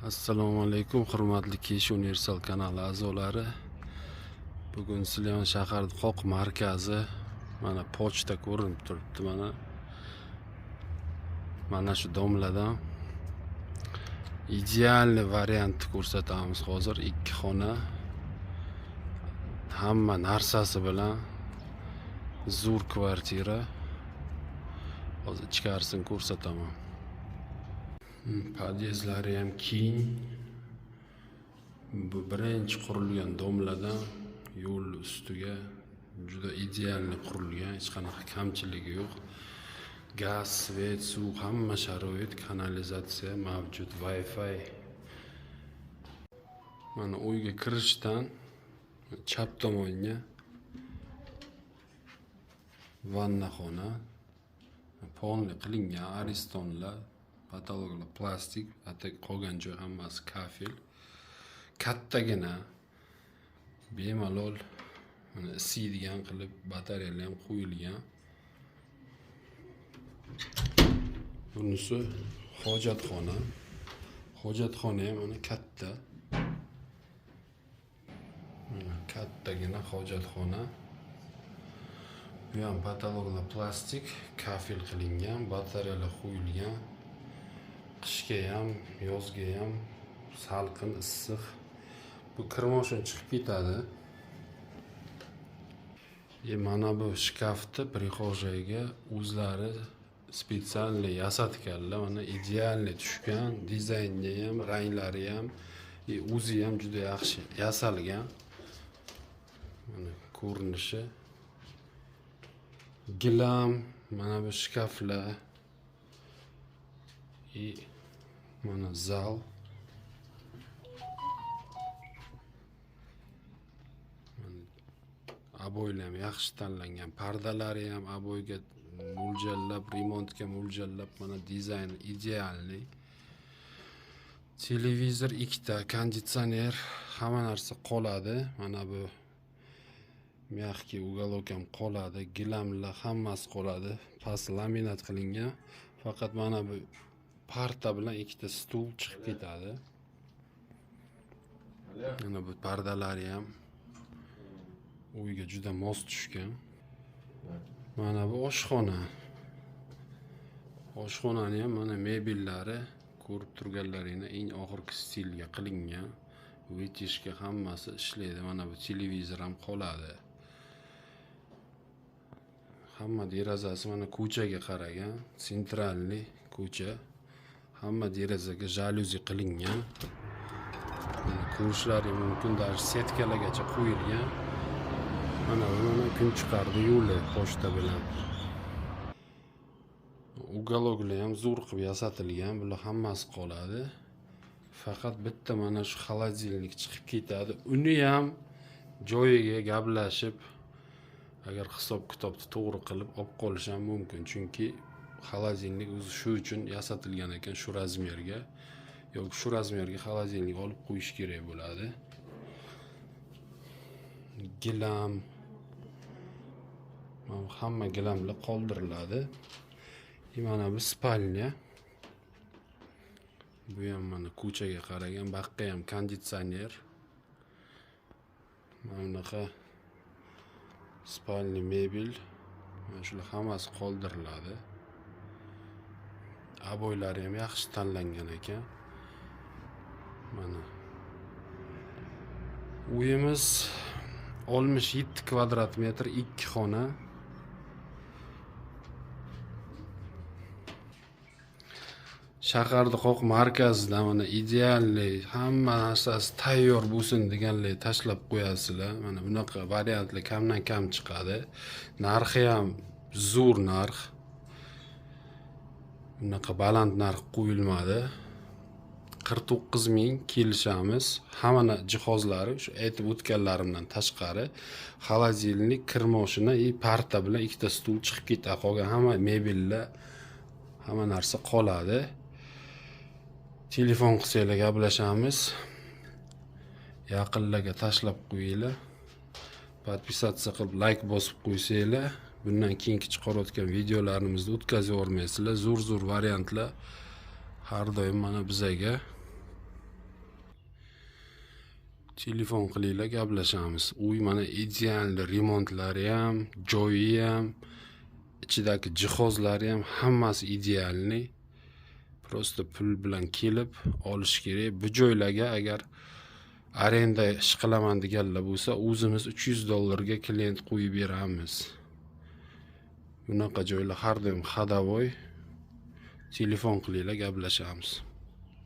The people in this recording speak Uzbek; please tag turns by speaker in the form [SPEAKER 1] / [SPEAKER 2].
[SPEAKER 1] Assalomu alaykum, hurmatli Kesh Universal kanali a'zolari. Bugun Silon shahar Qoq markazi, mana pochta ko'rinib turibdi. Mana shu domladan ideal variantni ko'rsatamiz. Hozir 2 xona, hamma narsasi bilan zo'r kvartira. Hozir ichkarisini ko'rsataman. Podyezdlari ham keng. Bu birinchi qurilgan domladan yo'l ustiga juda idealni qurilgan, hech qanaqa kamchiligi yo'q. Gaz, svet, suv, hamma sharoit, kanalizatsiya mavjud, Wi-Fi. Mana uyga kirishdan chap tomonga vanna xona, polni qilingan aristonlar, patologlar plastik, qolgan joy hammasi kafel. Kattagina, bemalol isiydigan qilib batareyalar ham qo'yilgan. Bunisi hojatxona. Hojatxona ham mana katta. Kattagina hojatxona. Bu ham patologlar plastik, kafel qilingan, batareyalar qo'yilgan. Qishga ham, yozga ham salqin, issiq. Bu kirmoshin chiqib ketadi. Mana bu shkafni prixojaga o'zlari spesialni yasatganlar. Mana idealni tushgan, dizayni ham, ranglari ham, o'zi ham juda yaxshi yasalgan. Mana ko'rinishi. Gilam, mana bu shkaflar. Mana zal. Aboylar ham yaxshi tanlangan, pardalari ham aboyga mo'ljallab, remontga mo'ljallab, mana dizayn idealni. Televizor 2 ta, konditsioner, hamma narsa qoladi. Mana bu mягкий уголок ham qoladi, gilamlar hammasi qoladi. Past laminat qilingan. Faqat mana bu parta bilan 2 ta stul chiqib ketadi. Mana bu pardalari ham uyga juda mos tushgan. Mana bu oshxona. Oshxonani ham mana mebellari ko'rib turganlaringizda eng oxirgi stilga qilingan. Vitishga hammasi ishlaydi. Mana bu televizor ham qoladi. Hamma derazasi mana ko'chaga qaragan, sentralniy ko'cha. Hamma derazaga jalyuzi qilingan. Ko'rishlari mumkin, даже setkalargacha qo'yilgan. Mana kun chiqardi yo'li pochta bilan. Uголокlar ham zo'r qilib yasatilgan, bular hammasi qoladi. Faqat bitta mana shu xolodilnik chiqib ketadi. Uni ham joyiga gaplashib, agar hisob-kitobni to'g'ri qilib olib qolish ham mumkin, chunki xolodilnik o'zi shu uchun yasatilgan ekan, shu razmerga. Yo'q, shu razmerga xolodilnik olib qo'yish kerak bo'ladi. Gilam, hamma gilamlar qoldiriladi. Mana bu spalnya. Bu ham mana ko'chaga qaragan, baqqa ham konditsioner. Mana bunaqa spalni mebel. Mana shular hammasi qoldiriladi. Aboylari ham yaxshi tanlangan ekan. Mana uyimiz 67 kvadrat metr, 2 xona. Shaharda Qoq markazida mana idealni, hamma narsasi tayyor bo'lsin deganlar tashlab qo'yasizlar. Mana bunaqa variantlar kamdan kam chiqadi. Narxi ham zo'r narx. Bunaqa baland narx qo'yilmadi. 49 ming kelishamiz. Hamma jihozlari shu aytib o'tganlarimdan tashqari, xolodilnik, kirmoshina, parta bilan 2 ta stul chiqib ketadi. Qolgan hamma mebellar, hamma narsa qoladi. Telefon qilsanglar gaplashamiz. Yaqinlarga tashlab qo'yinglar. Podpisatsiya qilib like bosib qo'ysanglar, bundan keyingi chiqarayotgan videolarimizni o'tkazib yubormaysizlar. Zo'r variantlar har doim mana bizaga telefon qilinglar, gaplashamiz. Uy mana ideal, remontlari ham, joyi ham, ichidagi jihozlari ham hammasi idealni. Prosta pul bilan kelib olish kerak. Bu joylarga agar arenda ish qilaman deganlar bo'lsa, o'zimiz $300 klient qo'yib beramiz. Bunaqa joylar har doim xadavoy. Telefon qilinglar, gaplashamiz.